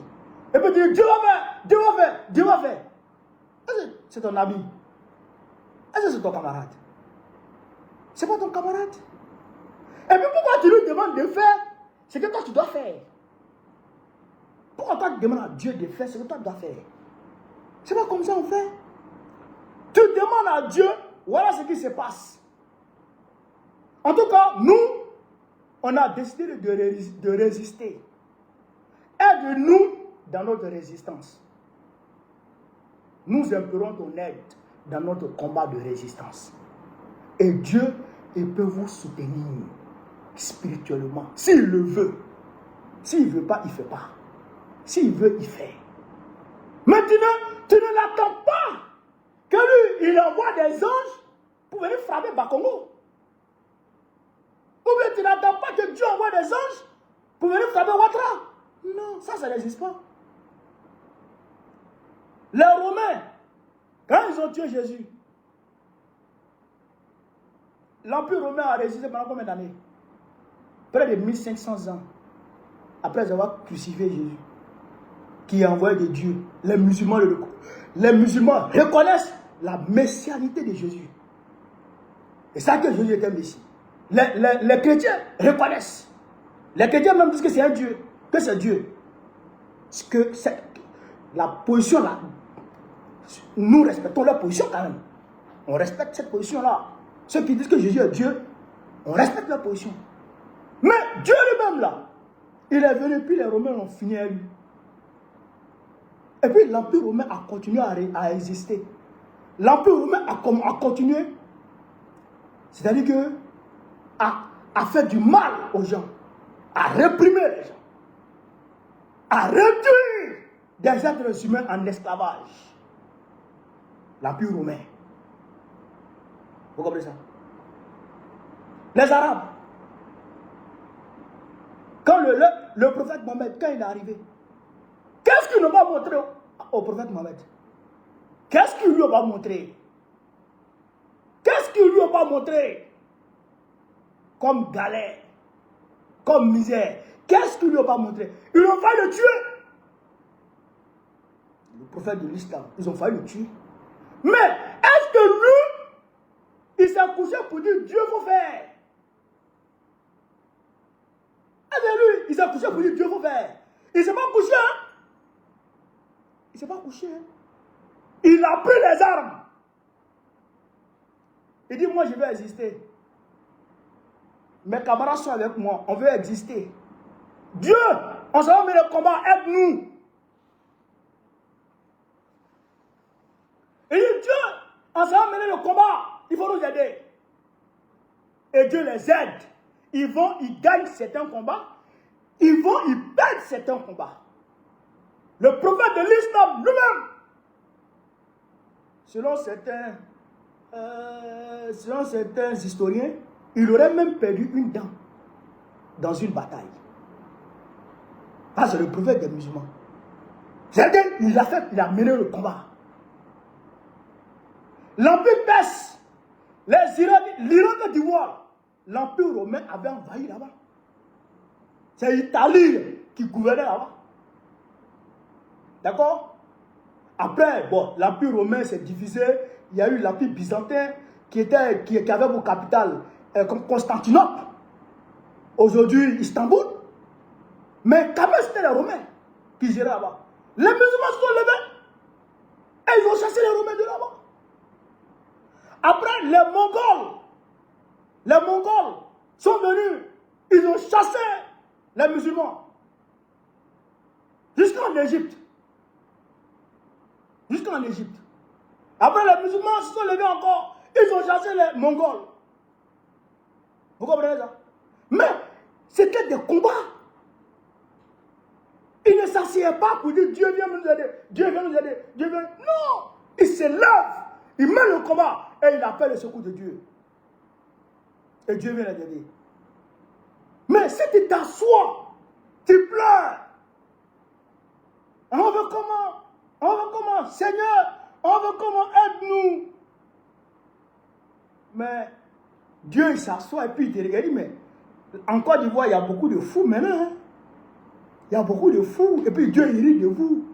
Et puis tu dis, Dieu va faire, Dieu va faire, Dieu va faire. C'est ton ami. Est-ce que c'est ton camarade? C'est pas ton camarade. Et puis pourquoi tu lui demandes de faire ce que toi tu dois faire? Pourquoi toi tu demandes à Dieu de faire ce que toi tu dois faire? C'est pas comme ça on fait. Tu demandes à Dieu, voilà ce qui se passe. En tout cas, nous, on a décidé de résister. Aide-nous dans notre résistance. Nous implorons ton aide dans notre combat de résistance. Et Dieu, il peut vous soutenir spirituellement, s'il le veut. S'il ne veut pas, il ne fait pas. S'il veut, il fait. Mais tu ne l'attends pas que lui, il envoie des anges pour venir frapper Bakongo. Ou bien tu n'attends pas que Dieu envoie des anges pour venir frapper Ouattara. Non, ça n'existe pas. Les Romains, quand ils ont tué Jésus, l'Empire romain a résisté pendant combien d'années? Près de 1500 ans. Après avoir crucifié Jésus, qui est envoyé de Dieu. Les musulmans reconnaissent la messianité de Jésus. Et ça que Jésus était Messie. Les chrétiens reconnaissent. Les chrétiens même disent que c'est un Dieu. Que c'est Dieu. Que la position là, nous respectons leur position quand même. On respecte cette position là. Ceux qui disent que Jésus est Dieu, on respecte leur position. Mais Dieu lui-même là, il est venu, puis les Romains l'ont fini à lui. Et puis l'Empire romain a continué à exister. L'Empire romain a continué, c'est-à-dire que à faire du mal aux gens, à réprimer les gens, à réduire des êtres humains en esclavage. L'Empire romain. Vous comprenez ça? Les Arabes. Quand le prophète Mohammed, quand il est arrivé, qu'est-ce qu'il nous va montrer au prophète Mohammed? Qu'est-ce qu'il lui a pas montré? Qu'est-ce qu'il lui a pas montré? Comme galère, comme misère. Qu'est-ce qu'il lui a pas montré? Ils ont failli le tuer. Le prophète de l'islam, ils ont failli le tuer. Mais est-ce que lui, il s'est couché pour dire Dieu faut faire? Est-ce que lui, il s'est couché pour dire Dieu faut faire? Il ne s'est pas couché, hein? Il ne s'est pas couché, hein? Il a pris les armes. Il dit, moi je vais exister. Mes camarades sont avec moi, on veut exister. Dieu, on s'en va mener le combat, aide-nous. Il dit, Dieu, on s'en va mener le combat, il faut nous aider. Et Dieu les aide. Ils gagnent certains combats, ils perdent certains combats. Le prophète de l'islam lui-même, selon certains historiens, il aurait même perdu une dent dans une bataille. Ça, c'est le prophète des musulmans. C'est-à-dire, il a mené le combat. L'Empire perse, l'Iran de d'Ivoire, l'Empire romain avait envahi là-bas. C'est l'Italie qui gouvernait là-bas. D'accord? Après, bon, l'Empire romain s'est divisé. Il y a eu l'Empire byzantin qui avait pour capitale comme Constantinople. Aujourd'hui, Istanbul. Mais quand même, c'était les Romains qui géraient là-bas. Les musulmans se sont levés et ils ont chassé les Romains de là-bas. Après, les Mongols sont venus. Ils ont chassé les musulmans jusqu'en Égypte. Jusqu'en Égypte. Après, les musulmans se sont levés encore. Ils ont chassé les Mongols. Vous comprenez ça? Mais c'était des combats. Ils ne s'assiedent pas pour dire Dieu vient nous aider. Dieu vient nous aider. Dieu vient. Non! Ils se lèvent. Ils mènent le combat. Et ils appellent le secours de Dieu. Et Dieu vient les aider. Mais si tu t'assois, tu pleures. On veut comment? On veut comment? Seigneur, on veut comment? Aide-nous. Mais Dieu, il s'assoit et puis il te regarde. Mais en Côte d'Ivoire, il y a beaucoup de fous maintenant. Hein? Il y a beaucoup de fous. Et puis Dieu, il rit de vous.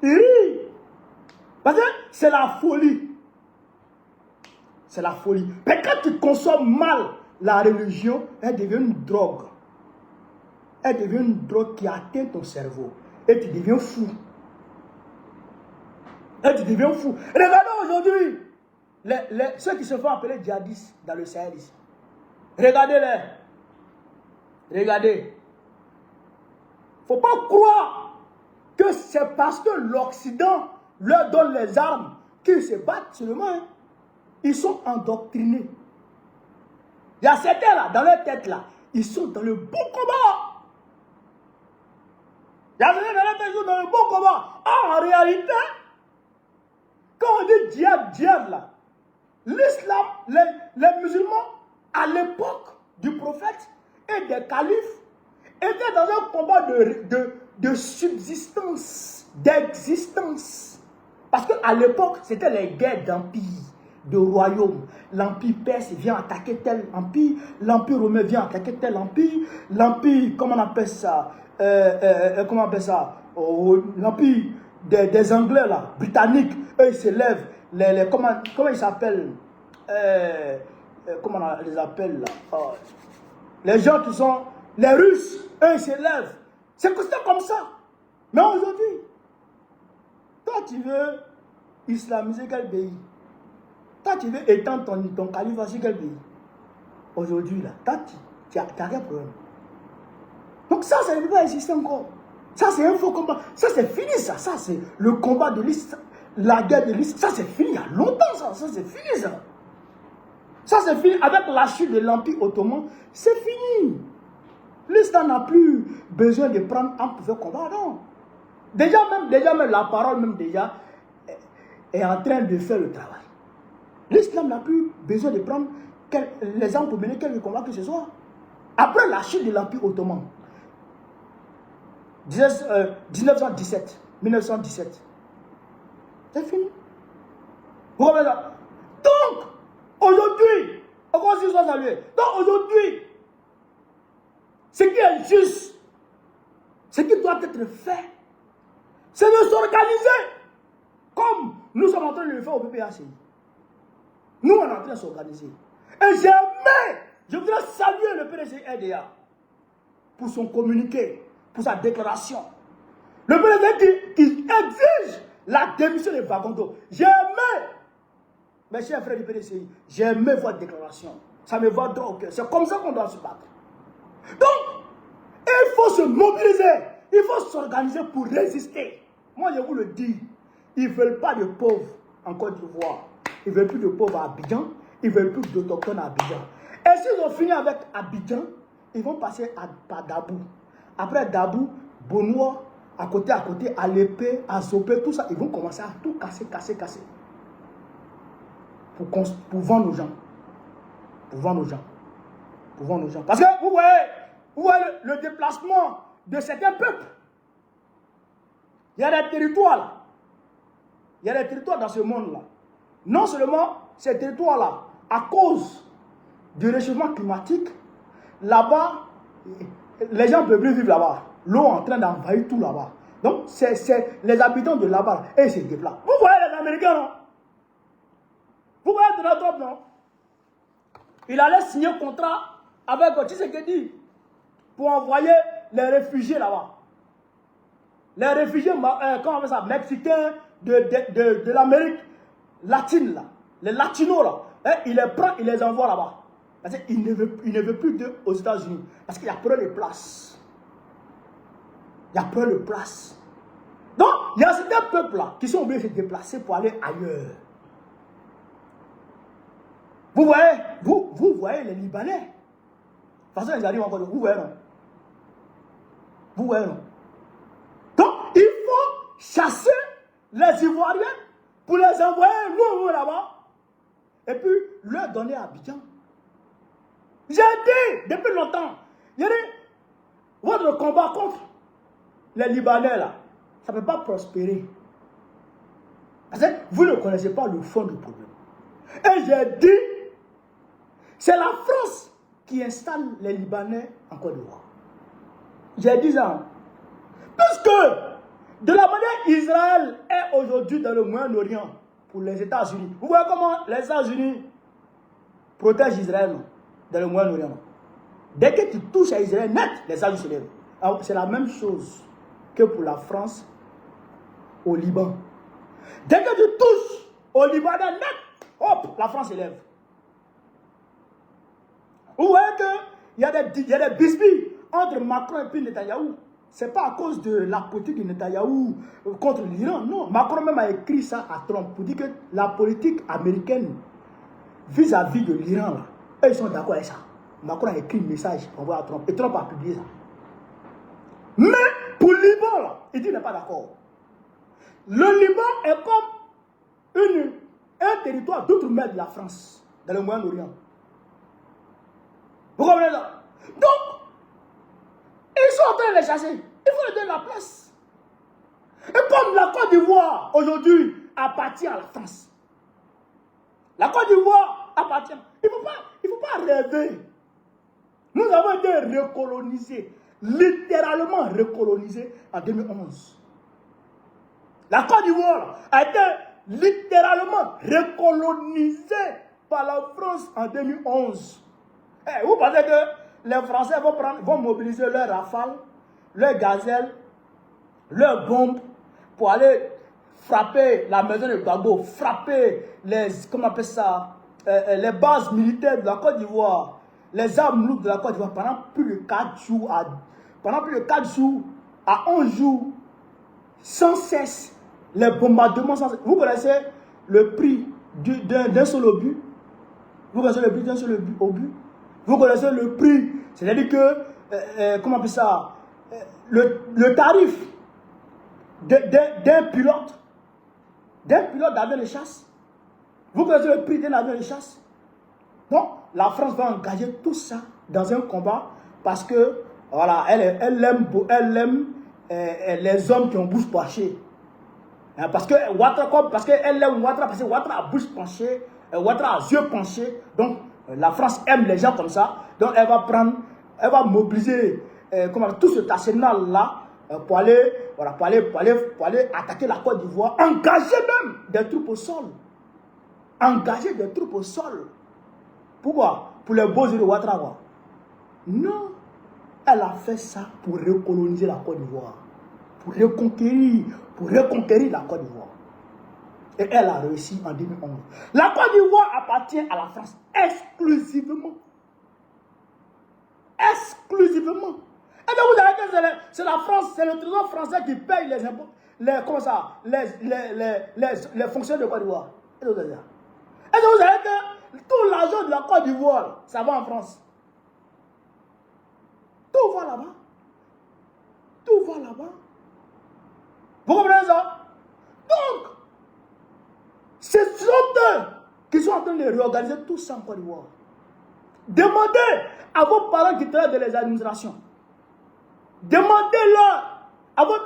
Il rit. Parce que c'est la folie. C'est la folie. Mais quand tu consommes mal la religion, elle devient une drogue. Elle devient une drogue qui atteint ton cerveau. Et tu deviens fou. Et tu deviens fou. Regardez aujourd'hui ceux qui se font appeler djihadistes dans le Sahel ici. Regardez-les. Regardez. Il ne faut pas croire que c'est parce que l'Occident leur donne les armes qu'ils se battent seulement. Hein. Ils sont endoctrinés. Il y a certains là, dans leur tête là, ils sont dans le bon combat. Il y a toujours dans le bon combat. En réalité, quand on dit djihad là, l'islam, les musulmans, à l'époque du prophète et des califes, étaient dans un combat de subsistance, d'existence. Parce qu'à l'époque, c'était les guerres d'empire, de royaume. L'empire perse vient attaquer tel empire, l'empire romain vient attaquer tel empire, l'empire, comment on appelle ça, l'empire des Anglais là, britanniques, eux ils s'élèvent, comment ils s'appellent, comment on les appelle là, les gens qui sont, les Russes, eux ils s'élèvent, c'est comme ça. Mais aujourd'hui, toi tu veux islamiser quel pays? Toi tu veux étendre ton califat sur quel pays? Aujourd'hui là, toi tu as quel problème? Donc ça ne peut pas exister encore. Ça c'est un faux combat. Ça c'est fini ça. Ça c'est le combat de l'islam. La guerre de l'islam. Ça c'est fini il y a longtemps ça. Ça c'est fini ça. Ça c'est fini. Avec la chute de l'Empire ottoman, c'est fini. L'islam n'a plus besoin de prendre un pour faire combat. Non. Déjà même la parole même déjà est en train de faire le travail. L'islam n'a plus besoin de prendre les armes pour mener quelques combats que ce soit. Après la chute de l'Empire ottoman, 1917, c'est fini. Vous comprenez ça? Donc, aujourd'hui, ce qui est juste, ce qui doit être fait, c'est de s'organiser comme nous sommes en train de le faire au PPACI. Nous, on est en train de s'organiser. Et je voudrais saluer le PDG RDA pour son communiqué, pour sa déclaration. Le PDG qui exige la démission de Fagondo. J'ai aimé, mes chers frères du PDCI, j'ai aimé votre déclaration. Ça me va droit au cœur. C'est comme ça qu'on doit se battre. Donc, il faut se mobiliser. Il faut s'organiser pour résister. Moi, je vous le dis, ils ne veulent pas de pauvres en Côte d'Ivoire. Ils ne veulent plus de pauvres à Abidjan. Ils ne veulent plus d'autochtones à Abidjan. Et s'ils ont fini avec Abidjan, ils vont passer par Dabou. Après Dabou, Bonois, à côté, à l'épée, à Zopé, tout ça, ils vont commencer à tout casser. Pour vendre aux gens. Parce que vous voyez le déplacement de certains peuples. Il y a des territoires là. Il y a des territoires dans ce monde-là. Non seulement ces territoires-là, à cause du réchauffement climatique, là-bas, les gens ne peuvent plus vivre là-bas. L'eau est en train d'envahir tout là-bas. Donc, c'est les habitants de là-bas, et ils se déplacent. Vous voyez les Américains, non? Vous voyez Donald Trump, non? Il allait signer un contrat avec Tshisekedi pour envoyer les réfugiés là-bas. Les réfugiés, comment on appelle ça, mexicains de l'Amérique latine, là. Les latinos, là. Hein, il les prend, il les envoie là-bas. Parce qu'il ne veut plus d'eux aux États-Unis. Parce qu'il y a peu de place. Donc, il y a certains peuples là qui sont obligés de se déplacer pour aller ailleurs. Vous voyez les Libanais. De toute façon, ils arrivent encore. Vous voyez, non? Donc, il faut chasser les Ivoiriens pour les envoyer nous là-bas. Et puis, leur donner à Abidjan. J'ai dit, depuis longtemps, votre combat contre les Libanais, là, ça ne peut pas prospérer. Parce que vous ne connaissez pas le fond du problème. Et j'ai dit, c'est la France qui installe les Libanais en Côte d'Ivoire. J'ai dit ça. Puisque, de la manière Israël est aujourd'hui dans le Moyen-Orient pour les États-Unis, vous voyez comment les États-Unis protègent Israël dans le Moyen-Orient. Dès que tu touches à Israël net, les États-Unis se lèvent. C'est la même chose que pour la France au Liban. Dès que tu touches au Libanais net, hop, la France se lève. Vous voyez qu'il y a des bisbilles entre Macron et puis Netanyahou. Ce n'est pas à cause de la politique de Netanyahou contre l'Iran. Non, Macron même a écrit ça à Trump pour dire que la politique américaine vis-à-vis de l'Iran, ils sont d'accord avec ça. Macron a écrit un message envoyé à Trump et Trump a publié ça. Mais pour Liban, Liban, là, il dit qu'il n'est pas d'accord. Le Liban est comme un territoire d'outre-mer de la France, dans le Moyen-Orient. Vous comprenez ça? Donc, ils sont en train de les chasser. Il faut leur donner la place. Et comme la Côte d'Ivoire, aujourd'hui, appartient à la France. La Côte d'Ivoire appartient. Il ne faut pas rêver. Nous avons été recolonisés, littéralement recolonisés en 2011. La Côte d'Ivoire a été littéralement recolonisée par la France en 2011. Hey, vous pensez que les Français vont mobiliser leurs rafales, leurs gazelles, leurs bombes pour aller frapper la maison de Gbagbo, frapper les, comment on appelle ça, les bases militaires de la Côte d'Ivoire, les armes lourdes de la Côte d'Ivoire pendant plus de 4 jours, à 11 jours, sans cesse, les bombardements sans cesse. Vous connaissez le prix d'un seul obus? Vous connaissez le prix d'un seul obus? Vous connaissez le prix, c'est-à-dire que, comment on appelle ça, le tarif d'un pilote d'avion de chasse. Vous connaissez le prix d'un avion de chasse? Donc, la France va engager tout ça dans un combat parce que, voilà, elle aime les hommes qui ont bouche penchée. Parce qu'elle aime Ouattara, parce que Ouattara a bouche penchée, Ouattara a yeux penchés. Donc, la France aime les gens comme ça. Donc, elle va mobiliser tout cet arsenal-là pour aller attaquer la Côte d'Ivoire, engager même des troupes au sol. Engager des troupes au sol. Pourquoi? Pour les beaux yeux de Ouattara. Non. Elle a fait ça pour recoloniser la Côte d'Ivoire. Pour reconquérir la Côte d'Ivoire. Et elle a réussi en 2011. La Côte d'Ivoire appartient à la France exclusivement. Exclusivement. Et donc vous avez que c'est la France, c'est le trésor français qui paye les impôts, les fonctionnaires de Côte d'Ivoire. Et donc vous avez que tout l'argent de la Côte d'Ivoire, ça va en France. Tout va là-bas. Tout va là-bas. Vous comprenez ça? Donc, ce sont eux qui sont en train de réorganiser tout ça en Côte d'Ivoire. Demandez à vos parents qui travaillent dans les administrations. Demandez-leur à vos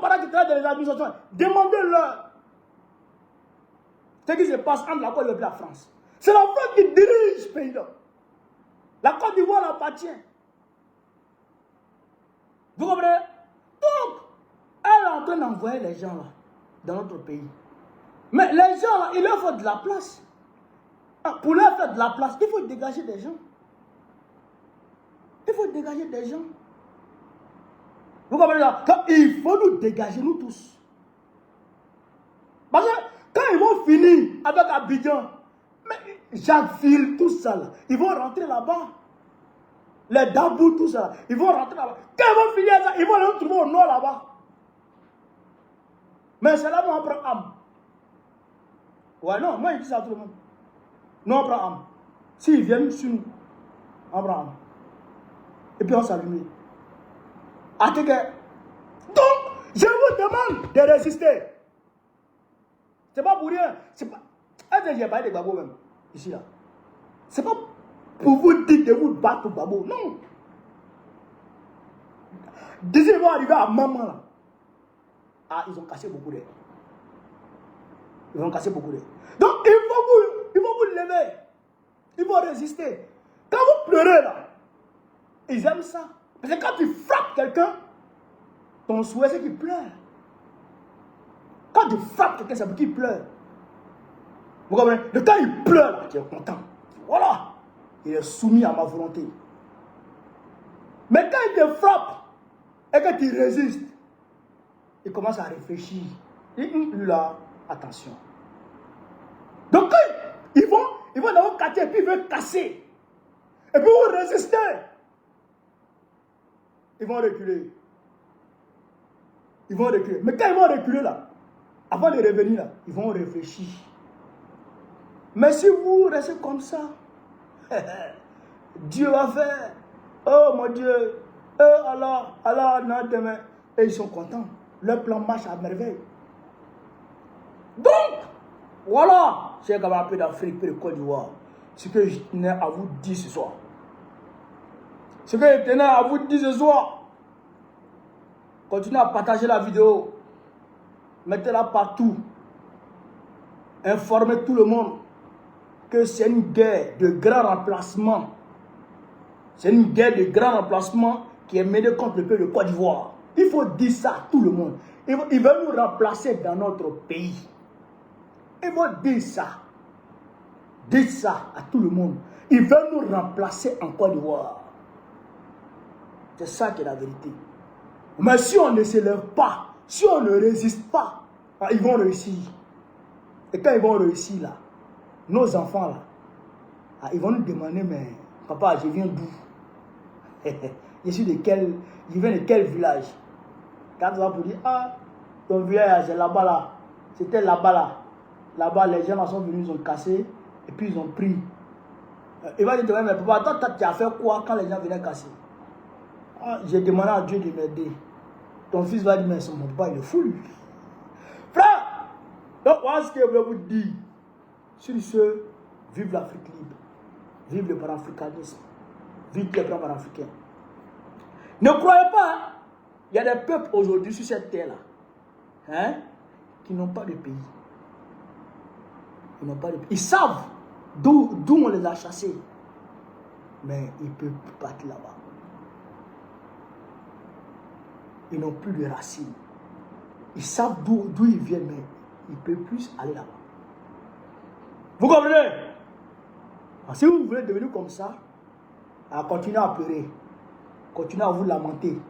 parents qui travaillent dans les administrations. Demandez-leur ce qui se passe entre la Côte d'Ivoire et la France. C'est la France qui dirige ce pays-là. La Côte d'Ivoire appartient. Vous comprenez? Donc, elle est en train d'envoyer les gens là, dans notre pays. Mais les gens là, il leur faut de la place. Pour leur faire de la place, il faut dégager des gens. Il faut dégager des gens. Vous comprenez là? Il faut nous dégager, nous tous. Parce que quand ils vont finir avec Abidjan, Jacquesville, tout ça là, ils vont rentrer là-bas. Les Dabou, tout ça, ils vont rentrer là-bas. Quand ils vont finir ça, ils vont les trouver au nord là-bas. Mais c'est là où on prend âme. Ouais, non, moi je dis ça à tout le monde. Nous on prend âme. S'ils viennent sur nous, on prend âme. Et puis on s'allume. Donc, je vous demande de résister. C'est pas pour rien. C'est pas. Est-ce que j'ai parlé de Gbagbo même, ici là? C'est pas pour vous dire de vous battre pour Gbagbo. Non. D'ici ils vont arriver à maman là. Ah, ils ont cassé beaucoup d'air. Ils vont casser beaucoup d'air. Donc, il faut vous lever. Il faut résister. Quand vous pleurez là, ils aiment ça. Parce que quand tu frappes quelqu'un, ton souhait c'est qu'il pleure. Quand tu frappes quelqu'un, c'est pour qu'il pleure. Vous comprenez? Le temps il pleure, là, tu es content. Voilà. Il est soumis à ma volonté. Mais quand il te frappe et que tu résistes, il commence à réfléchir. Et lui là, attention. Donc quand ils vont dans votre quartier et puis ils veulent casser. Et puis vous résistez. Ils vont reculer. Ils vont reculer. Mais quand ils vont reculer là, avant de revenir là, ils vont réfléchir. Mais si vous restez comme ça, Dieu va faire. Oh mon Dieu. Oh Allah, non demain. Et ils sont contents. Leur plan marche à merveille. Donc, voilà, chers camarades, peu d'Afrique, peu de Côte d'Ivoire, ce que je tenais à vous dire ce soir. Ce que je tenais à vous dire ce soir. Continuez à partager la vidéo. Mettez-la partout. Informez tout le monde que c'est une guerre de grand remplacement. C'est une guerre de grand remplacement qui est menée contre le peuple de Côte d'Ivoire. Il faut dire ça à tout le monde. Ils veulent nous remplacer dans notre pays. Il faut dire ça. Dites ça à tout le monde. Ils veulent nous remplacer en Côte d'Ivoire. C'est ça qui est la vérité. Mais si on ne se lève pas, si on ne résiste pas, ils vont réussir. Et quand ils vont réussir là, nos enfants là, ils vont nous demander, mais papa, je viens d'où? Je viens de quel village? Quand ils vont dire, ah, ton village c'est là-bas là. C'était là-bas là. Là-bas, les gens là sont venus, ils ont cassé, et puis ils ont pris. Il va dire, mais papa, toi, tu as fait quoi quand les gens venaient casser? Ah, j'ai demandé à Dieu de m'aider. Ton fils va dire, mais son papa, il est fou, lui. Frère, donc voilà ce que je voulais vous dire. Sur ce, vive l'Afrique libre. Vive le panafricanisme. Vive les plans panafricains. Ne croyez pas, il y a des peuples aujourd'hui sur cette terre-là, hein, qui n'ont pas de pays. Ils n'ont pas de pays. Ils savent d'où on les a chassés. Mais ils ne peuvent pas partir là-bas. Ils n'ont plus de racines. Ils savent d'où ils viennent, mais ils ne peuvent plus aller là-bas. Vous comprenez? Alors, si vous voulez devenir comme ça, continuez à pleurer, continuez à vous lamenter.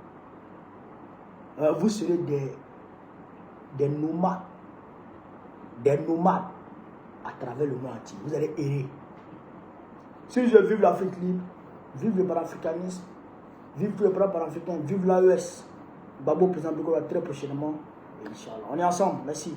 Vous serez des nomades. Des nomades à travers le monde entier. Vous allez errer. Si je vive l'Afrique libre, vive le panafricanisme, vive tous les plans panafricains, vive l'AES. Babo présente très prochainement. Inch'Allah. On est ensemble. Merci.